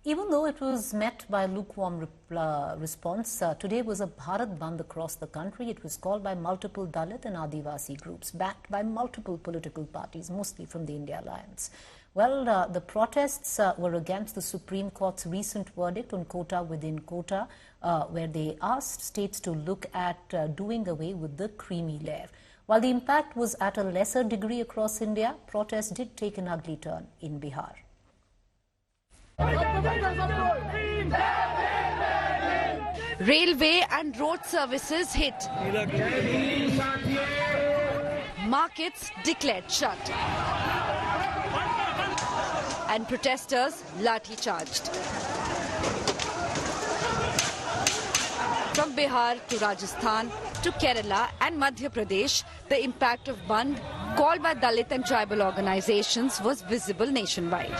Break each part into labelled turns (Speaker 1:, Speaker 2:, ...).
Speaker 1: Even though it was met by a lukewarm response, today was a Bharat Bandh across the country. It was called by multiple Dalit and Adivasi groups, backed by multiple political parties, mostly from the India Alliance. Well, the protests were against the Supreme Court's recent verdict on quota within quota, where they asked states to look at doing away with the creamy layer. While the impact was at a lesser degree across India, protests did take an ugly turn in Bihar.
Speaker 2: Railway and road services hit. Markets declared shut. And protesters lathi charged. From Bihar to Rajasthan to Kerala and Madhya Pradesh, the impact of Bandh, called by Dalit and tribal organizations, was visible nationwide.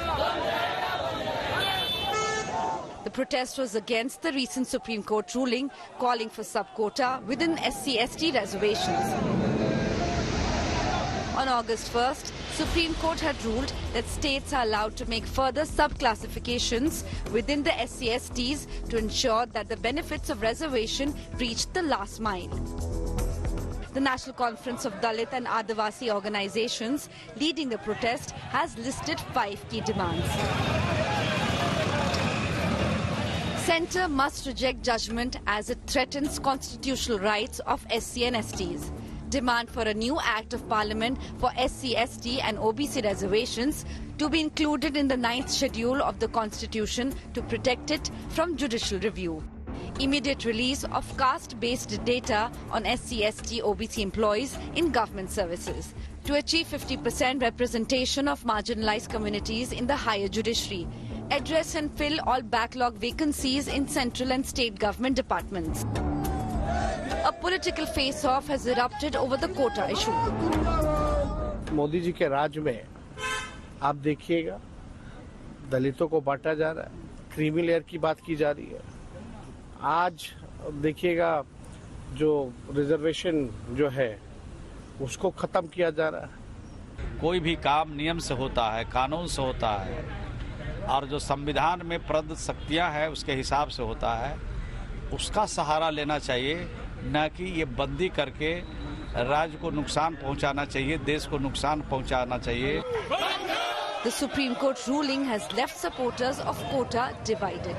Speaker 2: The protest was against the recent Supreme Court ruling calling for sub-quota within SC/ST reservations. On August 1st, Supreme Court had ruled that states are allowed to make further sub-classifications within the SC/STs to ensure that the benefits of reservation reach the last mile. The National Conference of Dalit and Adivasi organizations leading the protest has listed 5 key demands. Centre must reject judgment as it threatens constitutional rights of SC and STs. Demand for a new Act of Parliament for SC, ST and OBC reservations to be included in the 9th schedule of the Constitution to protect it from judicial review. Immediate release of caste-based data on SC, ST, OBC employees in government services. To achieve 50% representation of marginalized communities in the higher judiciary. Address and fill all backlog vacancies in central and state government departments. A political face-off has erupted over the quota issue.
Speaker 3: Modi ji के राज में आप देखिएगा दलितों को बांटा जा रहा है, क्रीमी लेयर की बात की जा रही है। आज देखिएगा जो रिजर्वेशन जो है उसको खत्म किया जा रहा है।
Speaker 4: कोई भी काम नियम से होता है, कानून से होता है और जो संविधान में प्रदत्त शक्तियां हैं उसके हिसाब से होता है। उसका सहारा लेना चाहिए, न कि ये बंदी करके राज्य को नुकसान पहुंचाना चाहिए, देश को नुकसान पहुंचाना चाहिए।
Speaker 2: The Supreme Court ruling has left supporters of quota divided.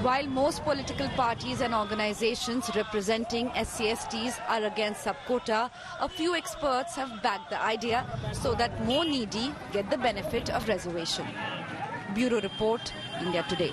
Speaker 2: While most political parties and organizations representing SC/STs are against sub-quota, a few experts have backed the idea so that more needy get the benefit of reservation. Bureau Report, India Today.